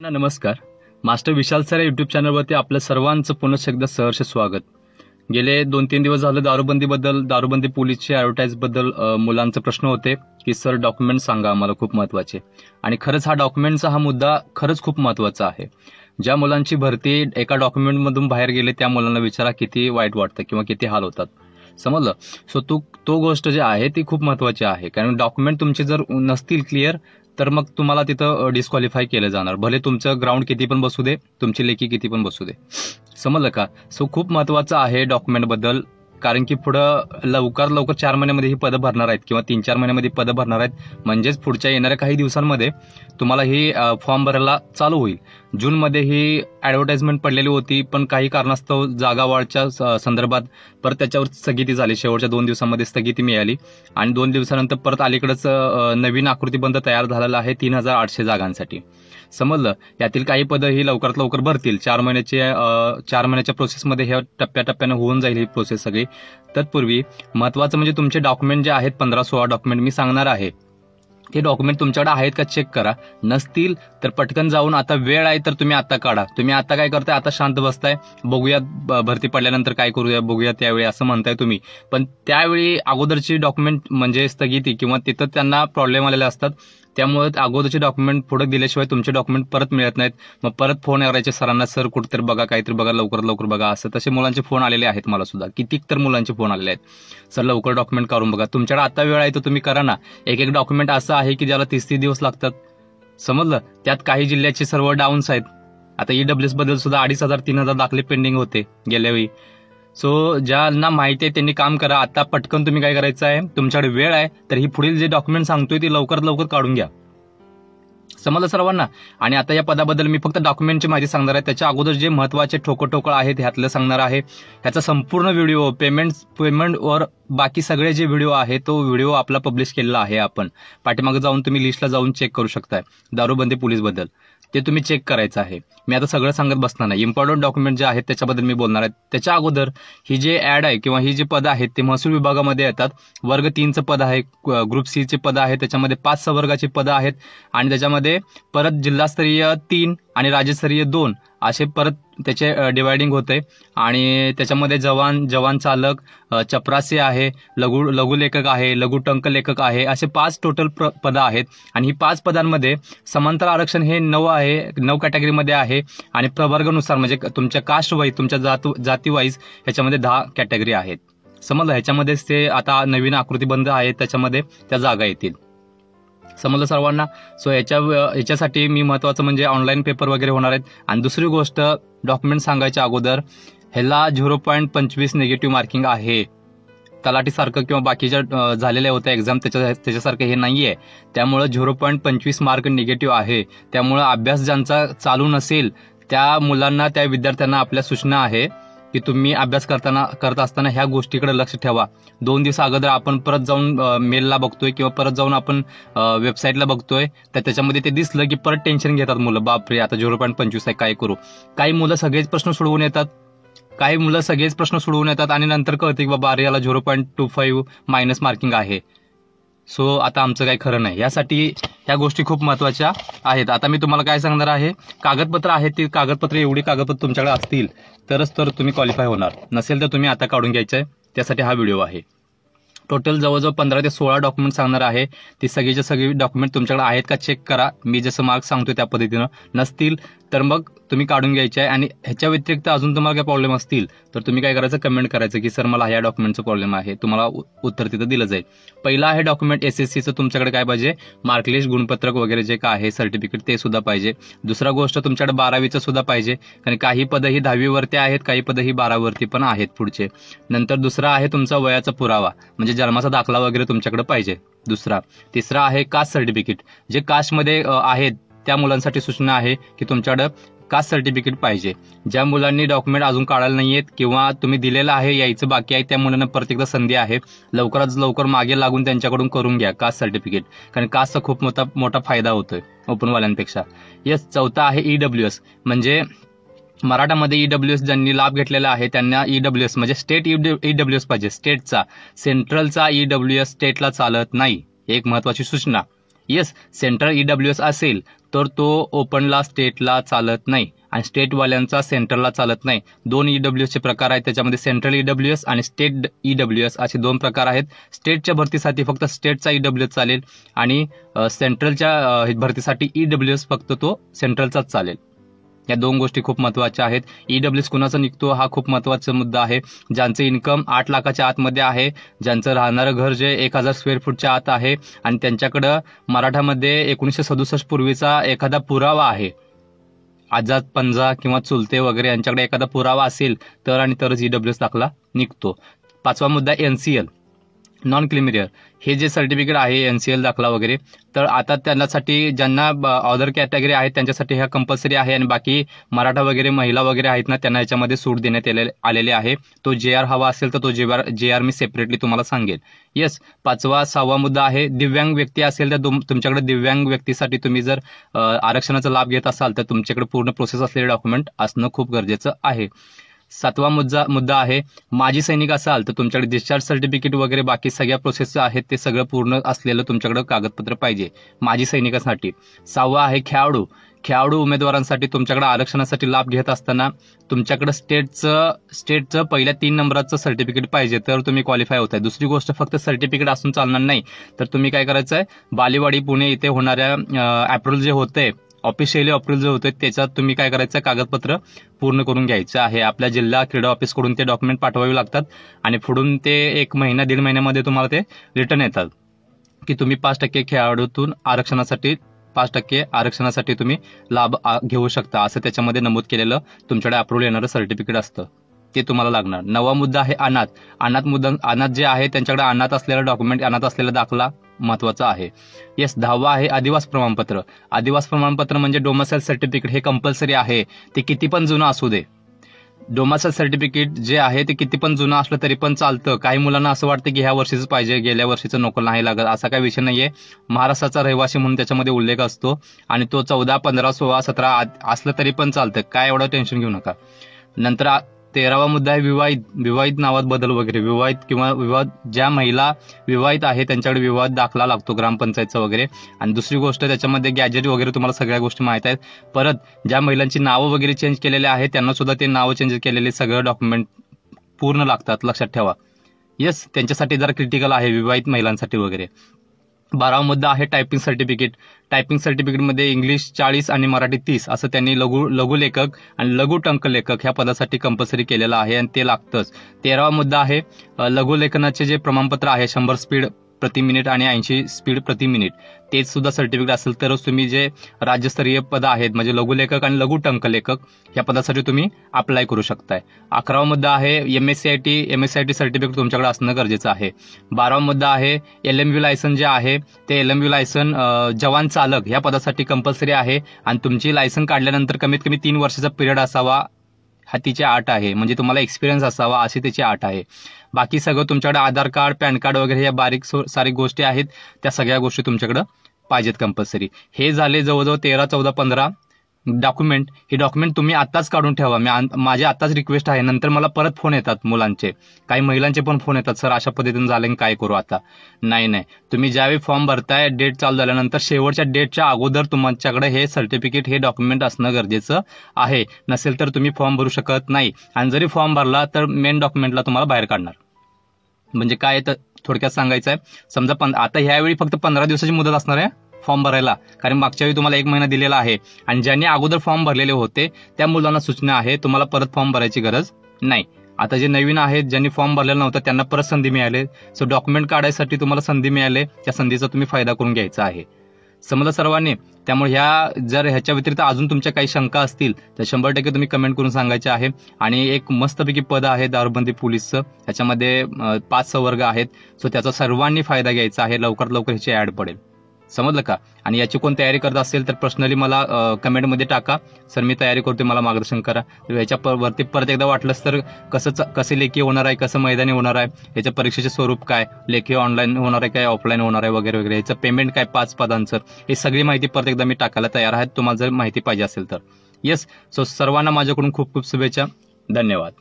नमस्कार. मास्टर विशाल सर या युट्यूब चॅनलवरती आपलं सर्वांचं पुन्हा एकदा सहर्ष स्वागत. गेले 2-3 दिवस झाले दारूबंदी पोलीसची ऍडव्हर्टाईज बद्दल मुलांचे प्रश्न होते की सर डॉक्युमेंट सांगा आम्हाला खूप महत्वाचे. आणि खरंच हा डॉक्युमेंटचा हा मुद्दा खरंच खूप महत्वाचा आहे. ज्या मुलांची भरती एका डॉक्युमेंट मधून बाहेर गेले त्या मुलांना विचारा किती वाईट वाटतं किंवा किती हाल होतात. समजलं. सो तो गोष्ट जी आहे ती खूप महत्वाची आहे. कारण डॉक्युमेंट तुमचे जर नसतील क्लिअर तर मग तुम्हाला तिथं डिस्क्वालिफाय केलं जाणार. भले तुमचं ग्राउंड किती पण बसू दे, तुमची लेखी किती पण बसू दे. समजलं का. सो खूप महत्वाचं आहे डॉक्युमेंट बद्दल. कारण की पुढं लवकर 4 महिन्यामध्ये ही पदं भरणार आहेत किंवा 3-4 महिन्यामध्ये पदं भरणार आहेत. म्हणजेच पुढच्या येणाऱ्या काही दिवसांमध्ये तुम्हाला ही फॉर्म भरायला चालू होईल. जूनमध्ये ही ऍडव्हर्टाइजमेंट पडलेली होती, पण काही कारणास्तव जागा वाढच्या संदर्भात परत त्याच्यावर स्थगिती झाली. शेवटच्या 2 दिवसांमध्ये स्थगिती मिळाली आणि 2 दिवसानंतर परत अलीकडेच नवीन आकृतीबंध तयार झालेला आहे 3800 जागांसाठी. समजलं. यातील काही पदं ही लवकरात लवकर भरतील. 4 महिन्याच्या प्रोसेसमध्ये हे टप्प्याटप्प्यानं होऊन जाईल ही प्रोसेस सगळी. तत्पूर्वी महत्वाचं म्हणजे तुमचे डॉक्युमेंट जे आहेत 15-16 डॉक्युमेंट मी सांगणार आहे. ते डॉक्युमेंट तुमच्याकडे आहेत का चेक करा. नसतील तर पटकन जाऊन आता वेळ आहे तर तुम्ही आता काढा. तुम्ही आता काय करताय, आता शांत बसताय, बघूया भरती पडल्यानंतर काय करूया, बघूया त्यावेळी असं म्हणताय तुम्ही. पण त्यावेळी अगोदरची डॉक्युमेंट म्हणजे स्थगिती किंवा तिथं त्यांना प्रॉब्लेम आलेले असतात. त्यामुळे अगोदरचे डॉक्युमेंट पुढे दिल्याशिवाय तुमचे डॉक्युमेंट परत मिळत नाहीत. मग परत फोन करायचे सरांना, सर कुठेतरी बघा, काहीतरी बघा, लवकर बघा. असं तसे मुलांचे फोन आलेले आहेत मला सुद्धा. कितीक तर मुलांचे फोन आलेले आहेत, सर लवकर डॉक्युमेंट काढून बघा. तुमच्याकडे आता वेळ आहे तर तुम्ही करा ना. एक डॉक्युमेंट असं आहे की ज्याला 30 दिवस लागतात. समजलं. त्यात काही जिल्ह्याचे सर्व डाऊन्स आहेत. आता ईडब्ल्यूएस बद्दल सुद्धा 2500-3000 दाखले पेंडिंग होते गेल्या वेळी. सो ज्यांना माहिती आहे त्यांनी काम करा. आता पटकन तुम्ही काय करायचं आहे, तुमच्याकडे वेळ आहे तर ही पुढील जे डॉक्युमेंट सांगतोय ती लवकर काढून घ्या. समजलं सर्वांना. आणि आता या पदाबद्दल मी फक्त डॉक्युमेंटची माहिती सांगणार आहे. त्याच्या अगोदर जे महत्वाचे ठोकळ आहेत ह्यातलं सांगणार आहे. ह्याचा संपूर्ण व्हिडिओ पेमेंटवर बाकी सगळे जे व्हिडिओ आहे तो व्हिडिओ आपला पब्लिश केलेला आहे. आपण पाठीमागे जाऊन तुम्ही लिस्टला जाऊन चेक करू शकताय दारूबंदी पोलीस बद्दल. ते तुम्ही चेक करायचं आहे. मी आता सगळं सांगत बसणार नाही. इम्पॉर्टंट डॉक्युमेंट जे आहेत त्याच्याबद्दल मी बोलणार आहे. त्याच्या अगोदर ही जे ऍड आहे किंवा ही जी पदं आहेत ते महसूल विभागामध्ये येतात. वर्ग 3चं पद आहे, ग्रुप सी चे पद आहे, त्याच्यामध्ये 5 संवर्गाची पदं आहेत आणि त्याच्यामध्ये परत जिल्हास्तरीय 3 आणि राज्यस्तरीय 2 असे परत त्याचे डिवायडिंग होते. आणि त्याच्यामध्ये जवान चालक, चपरासी आहे, लघुलेखक आहे, लघुटंक लेखक आहे, असे 5 टोटल पदं आहेत. आणि ही 5 पदांमध्ये समांतर आरक्षण हे 9 आहे, 9 कॅटेगरीमध्ये आहे. आणि प्रवर्गानुसार म्हणजे तुमच्या कास्ट वाईज, तुमच्या जाती वाईज ह्याच्यामध्ये 10 कॅटेगरी आहेत. समजलं. ह्याच्यामध्येच ते आता नवीन आकृतीबंध आहे त्याच्यामध्ये त्या जागा येतील. समजलं सर्वांना. सो याच्यासाठी मी महत्वाचं म्हणजे ऑनलाईन पेपर वगैरे होणार आहेत. आणि दुसरी गोष्ट, डॉक्युमेंट सांगायच्या अगोदर ह्याला 0.25 निगेटिव्ह मार्किंग आहे. तलाठीसारखं किंवा बाकीच्या झालेल्या होत्या एक्झाम त्याच्यासारखं हे नाहीये. त्यामुळे 0.25 मार्क निगेटिव्ह आहे. त्यामुळे अभ्यास ज्यांचा चालू नसेल त्या मुलांना, त्या विद्यार्थ्यांना आपल्या सूचना आहे की तुम्ही अभ्यास करत असताना ह्या गोष्टीकडे लक्ष ठेवा. 2 दिवस अगोदर आपण परत जाऊन मेलला बघतोय किंवा परत जाऊन आपण वेबसाईटला बघतोय तर त्याच्यामध्ये ते दिसलं की परत टेन्शन घेतात मुलं. बापरे, आता 0.25 आहे, काय करू. काही मुलं सगळेच प्रश्न सोडवून येतात आणि नंतर कळते की बाबा अरे याला 0.25 मायनस मार्किंग आहे. सो आता आमचं काही खरं नाही. यासाठी ह्या गोष्टी खूप महत्वाच्या आहेत. आता मी तुम्हाला काय सांगणार आहे, कागदपत्र आहेत ती कागदपत्र, एवढी कागदपत्र तुमच्याकडे असतील तरच तर तुम्ही क्वालिफाय होणार. नसेल तर तुम्ही आता काढून घ्यायचंय. त्यासाठी हा व्हिडिओ आहे. टोटल जवळजवळ 15 ते 16 डॉक्युमेंट सांगणार आहे. ती सगळी डॉक्युमेंट तुमच्याकडे आहेत का चेक करा. मी जसं मार्क सांगतोय त्या पद्धतीनं. नसतील तर मग तुम्ही काढून घ्यायचे आहे. आणि ह्याच्या व्यतिरिक्त अजून तुम्हाला काय प्रॉब्लेम असतील तर तुम्ही काय करायचं, कमेंट करायचं की सर मला ह्या डॉक्युमेंटचा प्रॉब्लेम आहे. तुम्हाला उत्तर तिथं दिलं जाईल. पहिला आहे डॉक्युमेंट एसएससीचं. तुमच्याकडे काय पाहिजे, मार्कलिस्ट, गुणपत्रक वगैरे जे काय आहे, सर्टिफिकेट ते सुद्धा पाहिजे. दुसरा गोष्ट तुमच्याकडे 12वीचं सुद्धा पाहिजे. कारण काही पदं ही 10वीवरती आहेत, काही पदं ही 12वरती पण आहेत पुढचे. नंतर दुसरा आहे तुमचा वयाचा पुरावा, म्हणजे जन्माचा दाखला वगैरे तुमच्याकडे पाहिजे दुसरा. तिसरा आहे कास्ट सर्टिफिकेट. जे कास्टमध्ये आहेत त्या मुलांसाठी सूचना आहे की तुमच्याकडे कास्ट सर्टिफिकेट पाहिजे. ज्या मुलांनी डॉक्युमेंट अजून काढायला नाहीयेत किंवा तुम्ही दिलेलं आहे यायचं बाकी आहे त्या मुलांना परत एकदा संधी आहे. लवकरात लवकर मागे लागून त्यांच्याकडून करून घ्या कास्ट सर्टिफिकेट. कारण कास्टचा खूप मोठा फायदा होतोय ओपनवाल्यांपेक्षा. येस. चौथा आहे ईडब्ल्यूएस. म्हणजे मराठामध्ये ईडब्ल्यूएस ज्यांनी लाभ घेतलेला आहे त्यांना ईडब्ल्यूएस म्हणजे स्टेट ईडब्ल्यूएस पाहिजे, स्टेटचा. सेंट्रलचा ईडब्ल्यूएस स्टेटला चालत नाही. एक महत्वाची सूचना. येस. सेंट्रल ईडब्ल्यूएस असेल तर तो ओपनला स्टेटला चालत नाही आणि स्टेटवाल्यांचा सेंट्रलला चालत नाही. 2 ईडब्ल्यूएसचे प्रकार आहेत, त्याच्यामध्ये सेंट्रल ईडब्ल्यूएस आणि स्टेट ईडब्ल्यूएस असे 2 प्रकार आहेत. स्टेटच्या भरतीसाठी फक्त स्टेटचा ईडब्ल्यूएस चालेल आणि सेंट्रलच्या भरतीसाठी ईडब्ल्यूएस फक्त तो सेंट्रलचाच चालेल. या 2 गोष्टी खूप महत्वाच्या आहेत. ईडब्ल्यूएस कुणाचा निघतो हा खूप महत्वाचा मुद्दा आहे. ज्यांचं इन्कम 8 लाखाच्या आतमध्ये आहे, ज्यांचं राहणारं घर जे 1000 स्क्वेअर फूटच्या आत आहे आणि त्यांच्याकडं मराठामध्ये 1967 पूर्वीचा एखादा पुरावा आहे, आजाद पंजा किंवा चुलते वगैरे यांच्याकडे एखादा पुरावा असेल तर आणि तरच ईडब्ल्यूएस दाखला निघतो. 5वा मुद्दा एनसीएल, नॉन क्रिमिनल, हे जे सर्टिफिकेट आहे एनसीएल दाखला वगैरे, तर आता त्यांच्यासाठी ज्यांना अदर कॅटेगरी आहेत त्यांच्यासाठी हा कंपल्सरी आहे आणि बाकी मराठा वगैरे महिला वगैरे आहेत ना त्यांना याच्यामध्ये सूट देण्यात आलेले आहे. तो JR हवा असेल तर तो JR मी सेपरेटली तुम्हाला सांगेन. येस. 5वा 6वा मुद्दा आहे दिव्यांग व्यक्ती असेल तर तुमच्याकडे दिव्यांग व्यक्तीसाठी तुम्ही जर आरक्षणाचा लाभ घेत असाल तर तुमच्याकडे पूर्ण प्रोसेस असलेले डॉक्युमेंट असणं खूप गरजेचं आहे. 7वा मुद्दा आहे माजी सैनिक असाल तर तुमच्याकडे डिस्चार्ज सर्टिफिकेट वगैरे बाकी सगळ्या प्रोसेस आहेत ते सगळं पूर्ण असलेलं तुमच्याकडे कागदपत्र पाहिजे माजी सैनिकांसाठी. 6वा आहे खेळाडू उमेदवारांसाठी तुमच्याकडे आरक्षणासाठी लाभ घेत असताना तुमच्याकडे स्टेटचं पहिल्या 3 नंबराचं सर्टिफिकेट पाहिजे तर तुम्ही क्वालिफाय होताय. दुसरी गोष्ट फक्त सर्टिफिकेट असून चालणार नाही, तर तुम्ही काय करायचं आहे, बालेवाडी पुणे इथे होणाऱ्या अप्रूव्हल जे होते ऑफिशियली अप्रूव्हल जे होते त्याच्यात तुम्ही काय करायचं, कागदपत्र पूर्ण करून घ्यायचं आहे. आपल्या जिल्हा क्रीडा ऑफिसकडून ते डॉक्युमेंट पाठवावे लागतात आणि पुढून ते 1 महिना 1.5 महिन्यामध्ये तुम्हाला ते रिटर्न येतात की तुम्ही 5% खेळाडूतून आरक्षणासाठी 5% आरक्षणासाठी तुम्ही लाभ घेऊ शकता असं त्याच्यामध्ये नमूद केलेलं तुमच्याकडे अप्रूव्हल येणारं सर्टिफिकेट असतं, ते तुम्हाला लागणार. 9वा मुद्दा आहे अनाथ जे आहे त्यांच्याकडे अनाथ असलेला डॉक्युमेंट, अनाथ असलेला दाखला महत्वाचा आहे. येस. 10वा आहे आदिवास प्रमाणपत्र म्हणजे डोमासाईल सर्टिफिकेट, हे कंपल्सरी आहे. ते किती पण जुनं असू दे, डोमासाईल सर्टिफिकेट जे आहे ते किती पण जुनं असलं तरी पण चालतं. काही मुलांना असं वाटतं की ह्या वर्षीच पाहिजे, गेल्या वर्षीचं नको नाही लागत, असा काही विषय नाहीये. महाराष्ट्राचा रहिवासी म्हणून त्याच्यामध्ये उल्लेख असतो आणि तो 14, 15, 16, 17 असलं तरी पण चालतं, काय एवढं टेन्शन घेऊ नका. नंतर 13वा मुद्दा आहे विवाहित नावात बदल वगैरे, ज्या महिला विवाहित आहे त्यांच्याकडे विवाह दाखला लागतो ग्रामपंचायतचा वगैरे. आणि दुसरी गोष्ट त्याच्यामध्ये गॅजेट वगैरे तुम्हाला सगळ्या गोष्टी माहित आहेत. परत ज्या महिलांची नावं वगैरे चेंज केलेले आहेत त्यांना सुद्धा ते नावं चेंज केलेले सगळं डॉक्युमेंट पूर्ण लागतात, लक्षात ठेवा. येस. त्यांच्यासाठी जरा क्रिटिकल आहे विवाहित महिलांसाठी वगैरे. 12वा मुद्दा आहे टायपिंग सर्टिफिकेटमध्ये इंग्लिश 40 आणि मराठी 30 असं त्यांनी लघुलेखक आणि लघुटंकलेखक ह्या पदासाठी कंपल्सरी केलेलं आहे आणि ते लागतंच. 13वा मुद्दा आहे लघुलेखनाचे जे प्रमाणपत्र आहे 100 स्पीड प्रति मिनिट आणि 80 स्पीड प्रति मिनिट, तेच सुद्धा सर्टिफिकेट असेल तरच तुम्ही जे राज्यस्तरीय पद आहेत म्हणजे लघुलेखक आणि लघुटंकलेखक या पदासाठी तुम्ही अप्लाय करू शकताय. 11वा मुद्दा आहे MSCIT सर्टिफिकेट तुमच्याकडे असणं गरजेचं आहे. 12वा मुद्दा आहे LMV लायसन जे आहे ते LMV लायसन जवान चालक ह्या पदासाठी कंपल्सरी आहे आणि तुमची लायसन काढल्यानंतर कमीत कमी 3 वर्षाचा पिरियड असावा, हा तिची अट आहे. म्हणजे तुम्हाला एक्सपिरियन्स असावा अशी त्याची अट आहे. बाकी सगळं तुमच्याकडे आधार कार्ड, पॅन कार्ड वगैरे या बारीक सारी गोष्टी आहेत, त्या सगळ्या गोष्टी तुमच्याकडे पाहिजेत कंपल्सरी. हे झाले जवळजवळ 13, 14, 15 डॉक्युमेंट. हे डॉक्युमेंट तुम्ही आत्ताच काढून ठेवा. माझी आत्ताच रिक्वेस्ट आहे. नंतर मला परत फोन येतात मुलांचे, काही महिलांचे पण फोन येतात, सर अशा पद्धतीने झालं काय करू आता. नाही, तुम्ही ज्यावेळी फॉर्म भरताय डेट चालू झाल्यानंतर शेवटच्या डेटच्या अगोदर तुमच्याकडे हे सर्टिफिकेट, हे डॉक्युमेंट असणं गरजेचं आहे. नसेल तर तुम्ही फॉर्म भरू शकत नाही आणि जरी फॉर्म भरला तर मेन डॉक्युमेंटला तुम्हाला बाहेर काढणार. म्हणजे काय तर थोडक्यात सांगायचं आहे, समजा आता ह्यावेळी फक्त 15 दिवसाची मुदत असणार आहे फॉर्म भरायला, कारण मागच्या वेळी तुम्हाला 1 महिना दिलेला आहे आणि ज्यांनी अगोदर फॉर्म भरलेले होते त्या मुलांना सूचना आहे तुम्हाला परत फॉर्म भरायची गरज नाही. आता जे नवीन आहेत ज्यांनी फॉर्म भरलेला नव्हता त्यांना परत संधी मिळाली. सो डॉक्युमेंट काढायसाठी तुम्हाला संधी मिळाली, त्या संधीचा तुम्ही फायदा करून घ्यायचा आहे. समजलं सर्वांनी. त्यामुळे जर ह्याच्या व्यतिरिक्त अजून तुमच्या काही शंका असतील तर 100% तुम्ही कमेंट करून सांगायचे आहे. आणि एक मस्तपैकी पद आहे दारूबंदी पोलीसचं, त्याच्यामध्ये 5 संवर्ग आहेत. सो त्याचा सर्वांनी फायदा घ्यायचा आहे. लवकरात लवकर ह्याची ऍड पडेल. समजलं का. आणि याची कोण तयारी करत असेल तर पर्सनली मला कमेंटमध्ये टाका, सर मी तयारी करते, मला मार्गदर्शन करा. ह्याच्या वरती परत एकदा वाटलंच तर कसं लेखी होणार आहे, कसं मैदानी होणार आहे, याच्या परीक्षेचे स्वरूप काय, लेखी ऑनलाईन होणार आहे काय ऑफलाईन होणार आहे वगैरे वगैरे, याचं पेमेंट काय 5 पदांचं, हे सगळी माहिती परत एकदा मी टाकायला तयार आहे तुम्हाला जर माहिती पाहिजे असेल तर. येस. सो सर्वांना माझ्याकडून खूप खूप शुभेच्छा. धन्यवाद.